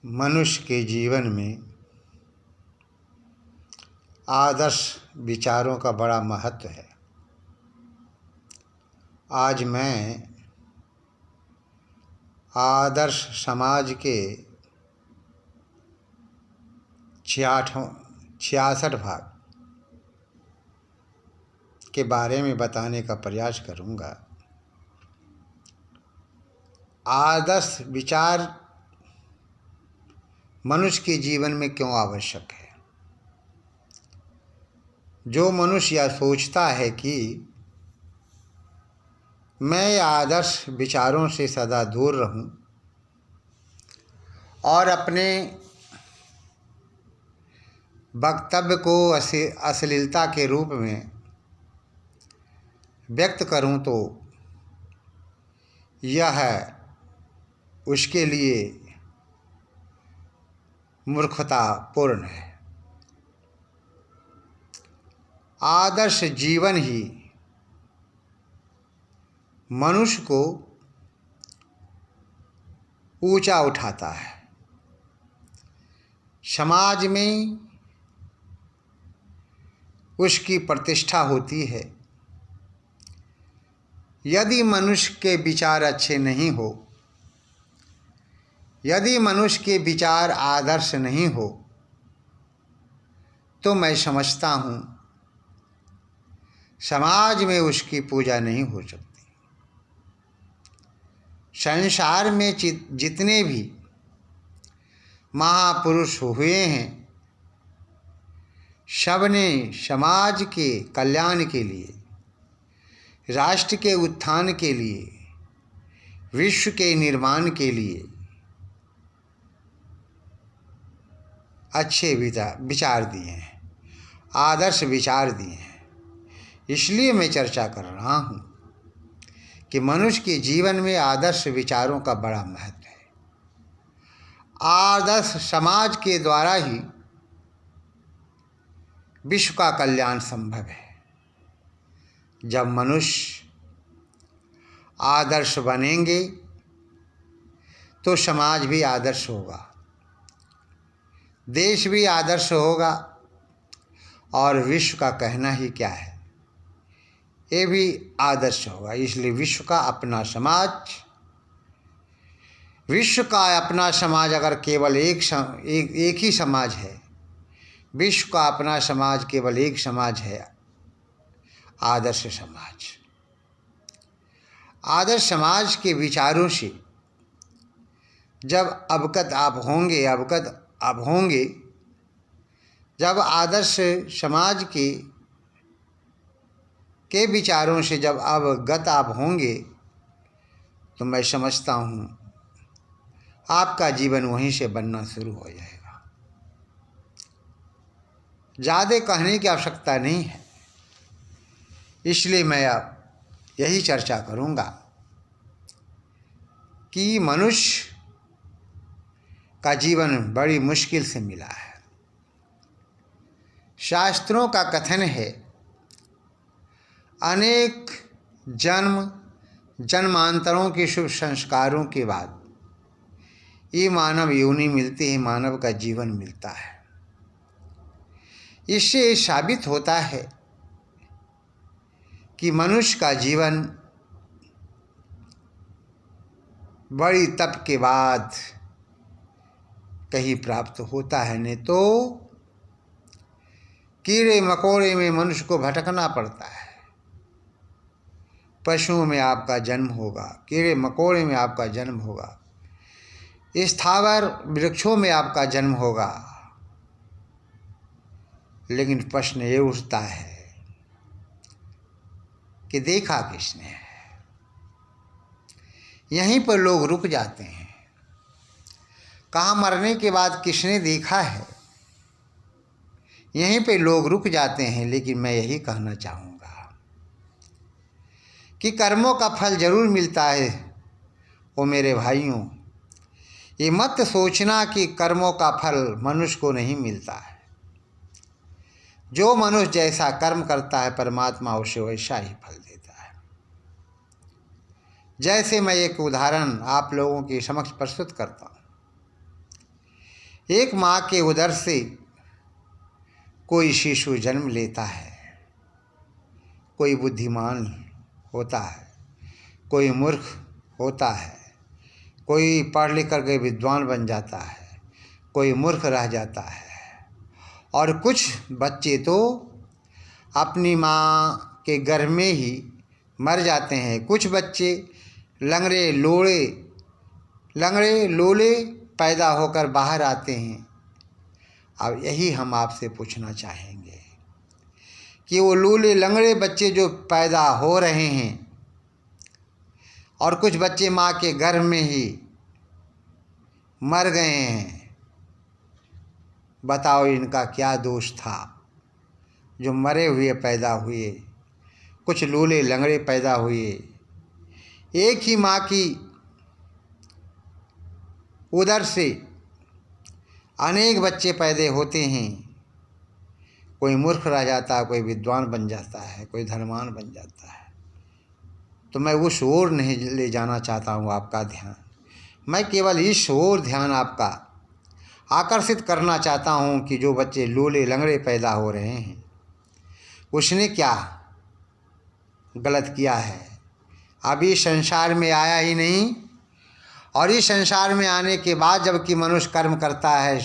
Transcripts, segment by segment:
मनुष्य के जीवन में आदर्श विचारों का बड़ा महत्व है। आज मैं आदर्श समाज के 66 भाग के बारे में बताने का प्रयास करूँगा। आदर्श विचार मनुष्य के जीवन में क्यों आवश्यक है। जो मनुष्य यह सोचता है कि मैं आदर्श विचारों से सदा दूर रहूं और अपने वक्तव्य को अश्लीलता के रूप में व्यक्त करूं, तो यह उसके लिए मूर्खतापूर्ण है। आदर्श जीवन ही मनुष्य को ऊंचा उठाता है। समाज में उसकी प्रतिष्ठा होती है। यदि मनुष्य के विचार अच्छे नहीं हो, यदि मनुष्य के विचार आदर्श नहीं हो, तो मैं समझता हूँ समाज में उसकी पूजा नहीं हो सकती। संसार में जितने भी महापुरुष हुए हैं, सबने समाज के कल्याण के लिए, राष्ट्र के उत्थान के लिए, विश्व के निर्माण के लिए अच्छे विचार दिए हैं, आदर्श विचार दिए हैं। इसलिए मैं चर्चा कर रहा हूँ कि मनुष्य के जीवन में आदर्श विचारों का बड़ा महत्व है। आदर्श समाज के द्वारा ही विश्व का कल्याण संभव है। जब मनुष्य आदर्श बनेंगे तो समाज भी आदर्श होगा, देश भी आदर्श होगा, और विश्व का कहना ही क्या है, ये भी आदर्श होगा। इसलिए विश्व का अपना समाज अगर केवल एक ही समाज है, विश्व का अपना समाज केवल एक समाज है, आदर्श समाज। आदर्श समाज के विचारों से जब अवगत आप होंगे, जब आदर्श समाज के विचारों से जब अवगत आप होंगे, तो मैं समझता हूँ आपका जीवन वहीं से बनना शुरू हो जाएगा। ज़्यादा कहने की आवश्यकता नहीं है। इसलिए मैं अब यही चर्चा करूँगा कि मनुष्य का जीवन बड़ी मुश्किल से मिला है। शास्त्रों का कथन है, अनेक जन्मांतरों के शुभ संस्कारों के बाद ये मानव योनि मिलती है, मानव का जीवन मिलता है। इससे साबित होता है कि मनुष्य का जीवन बड़ी तप के बाद कहीं प्राप्त होता है, नहीं तो कीड़े मकोड़े में मनुष्य को भटकना पड़ता है। पशुओं में आपका जन्म होगा, कीड़े मकोड़े में आपका जन्म होगा, स्थावर वृक्षों में आपका जन्म होगा। लेकिन प्रश्न ये उठता है कि देखा किसने है। यहीं पर लोग रुक जाते हैं। कहाँ मरने के बाद किसने देखा है, यहीं पे लोग रुक जाते हैं। लेकिन मैं यही कहना चाहूँगा कि कर्मों का फल जरूर मिलता है। वो मेरे भाइयों, ये मत सोचना कि कर्मों का फल मनुष्य को नहीं मिलता है। जो मनुष्य जैसा कर्म करता है, परमात्मा उसे वैसा ही फल देता है। जैसे मैं एक उदाहरण आप लोगों के समक्ष प्रस्तुत करता हूँ एक माँ के उदर से कोई शिशु जन्म लेता है, कोई बुद्धिमान होता है, कोई मूर्ख होता है, कोई पढ़ लिख कर के विद्वान बन जाता है, कोई मूर्ख रह जाता है, और कुछ बच्चे तो अपनी माँ के गर्भ में ही मर जाते हैं। कुछ बच्चे लंगड़े लोले पैदा होकर बाहर आते हैं। अब यही हम आपसे पूछना चाहेंगे कि वो लूले लंगड़े बच्चे जो पैदा हो रहे हैं और कुछ बच्चे माँ के गर्भ में ही मर गए हैं, बताओ इनका क्या दोष था? जो मरे हुए पैदा हुए, कुछ लूले लंगड़े पैदा हुए। एक ही माँ की उदर से अनेक बच्चे पैदा होते हैं। कोई मूर्ख रह जाता है, कोई विद्वान बन जाता है, कोई धनवान बन जाता है। तो मैं उस ओर नहीं ले जाना चाहता हूँ आपका ध्यान। मैं केवल इस ओर ध्यान आपका आकर्षित करना चाहता हूँ कि जो बच्चे लूले लंगड़े पैदा हो रहे हैं, उसने क्या गलत किया है? अभी संसार में आया ही नहीं, और इस संसार में आने के बाद जबकि मनुष्य कर्म करता है,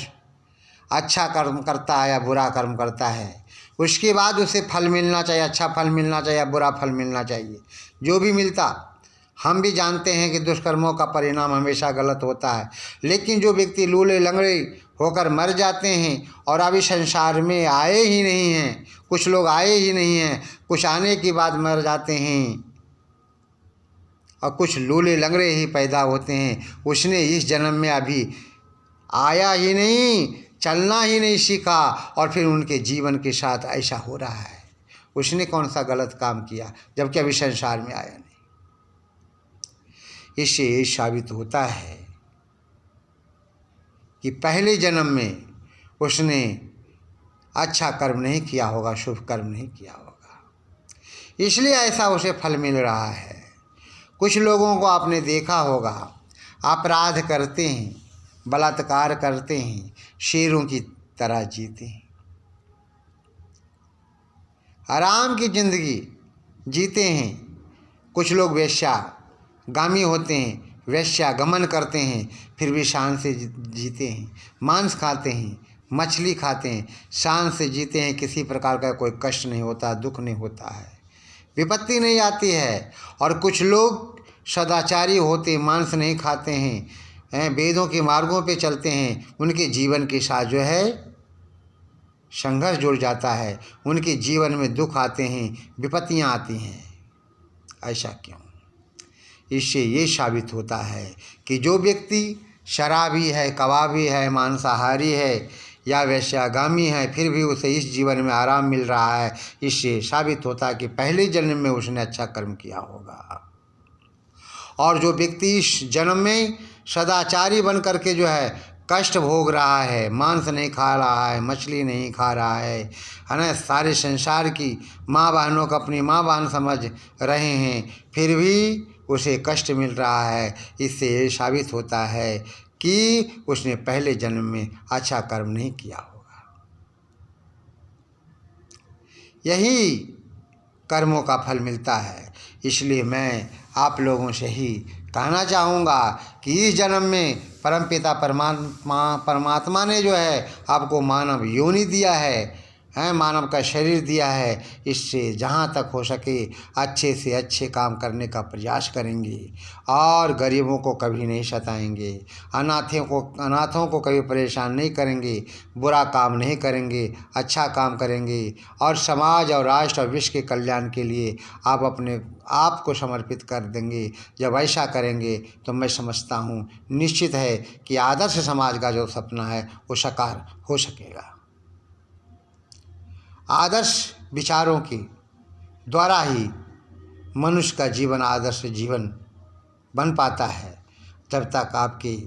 अच्छा कर्म करता है या बुरा कर्म करता है, उसके बाद उसे फल मिलना चाहिए, अच्छा फल मिलना चाहिए या बुरा फल मिलना चाहिए। जो भी मिलता, हम भी जानते हैं कि दुष्कर्मों का परिणाम हमेशा गलत होता है। लेकिन जो व्यक्ति लूले लंगड़े होकर मर जाते हैं और अभी संसार में आए ही नहीं हैं, कुछ लोग आए ही नहीं हैं, कुछ आने के बाद मर जाते हैं, और कुछ लूले लंगड़े ही पैदा होते हैं। उसने इस जन्म में अभी आया ही नहीं, चलना ही नहीं सीखा, और फिर उनके जीवन के साथ ऐसा हो रहा है। उसने कौन सा गलत काम किया जबकि अभी संसार में आया नहीं? इससे ये साबित होता है कि पहले जन्म में उसने अच्छा कर्म नहीं किया होगा, शुभ कर्म नहीं किया होगा, इसलिए ऐसा उसे फल मिल रहा है। कुछ लोगों को आपने देखा होगा, अपराध करते हैं, बलात्कार करते हैं, शेरों की तरह जीते हैं, आराम की जिंदगी जीते हैं। कुछ लोग वेश्यागामी होते हैं, वेश्यागमन करते हैं, फिर भी शान से जीते हैं, मांस खाते हैं, मछली खाते हैं, शान से जीते हैं। किसी प्रकार का कोई कष्ट नहीं होता, दुख नहीं होता है, विपत्ति नहीं आती है। और कुछ लोग सदाचारी होते, मांस नहीं खाते हैं, वेदों के मार्गों पे चलते हैं, उनके जीवन के साथ जो है संघर्ष जुड़ जाता है, उनके जीवन में दुख आते हैं, विपत्तियां आती हैं। ऐसा क्यों? इससे ये साबित होता है कि जो व्यक्ति शराबी है, कबाबी है, मांसाहारी है या वैश्यागामी है, फिर भी उसे इस जीवन में आराम मिल रहा है, इससे साबित होता है कि पहले जन्म में उसने अच्छा कर्म किया होगा। और जो व्यक्ति इस जन्म में सदाचारी बन करके जो है कष्ट भोग रहा है, मांस नहीं खा रहा है, मछली नहीं खा रहा है ना, सारे संसार की माँ बहनों को अपनी माँ बहन समझ रहे हैं, फिर भी उसे कष्ट मिल रहा है, इससे ये साबित होता है कि उसने पहले जन्म में अच्छा कर्म नहीं किया होगा। यही कर्मों का फल मिलता है। इसलिए मैं आप लोगों से ही कहना चाहूँगा कि इस जन्म में परमपिता परमात्मा ने जो है आपको मानव योनि दिया है, मानव का शरीर दिया है। इससे जहाँ तक हो सके अच्छे से अच्छे काम करने का प्रयास करेंगे और गरीबों को कभी नहीं सताएंगे, अनाथों को कभी परेशान नहीं करेंगे, बुरा काम नहीं करेंगे, अच्छा काम करेंगे और समाज और राष्ट्र और विश्व के कल्याण के लिए आप अपने आप को समर्पित कर देंगे। जब ऐसा करेंगे तो मैं समझता हूँ निश्चित है कि आदर्श समाज का जो सपना है वो साकार हो सकेगा। आदर्श विचारों के द्वारा ही मनुष्य का जीवन आदर्श जीवन बन पाता है। जब तक आपके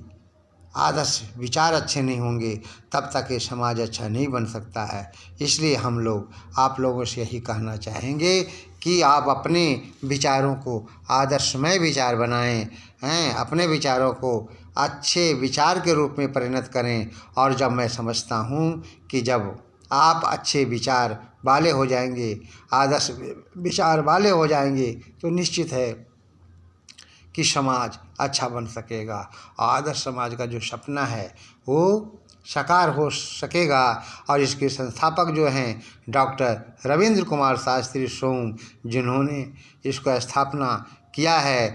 आदर्श विचार अच्छे नहीं होंगे तब तक ये समाज अच्छा नहीं बन सकता है। इसलिए हम लोग आप लोगों से यही कहना चाहेंगे कि आप अपने विचारों को आदर्शमय विचार बनाएं, अपने विचारों को अच्छे विचार के रूप में परिणत करें। और जब मैं समझता हूँ कि जब आप अच्छे विचार वाले हो जाएंगे, आदर्श विचार वाले हो जाएंगे, तो निश्चित है कि समाज अच्छा बन सकेगा। आदर्श समाज का जो सपना है वो साकार हो सकेगा। और इसके संस्थापक जो हैं डॉक्टर रविंद्र कुमार शास्त्री सोम, जिन्होंने इसको स्थापना किया है,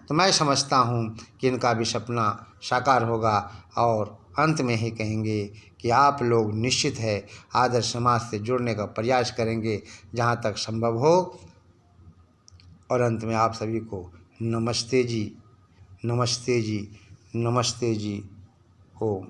तो मैं समझता हूँ कि इनका भी सपना साकार होगा। और अंत में ही कहेंगे कि आप लोग निश्चित है आदर्श समाज से जुड़ने का प्रयास करेंगे जहाँ तक संभव हो। और अंत में आप सभी को नमस्ते जी, नमस्ते जी, नमस्ते जी। ओम।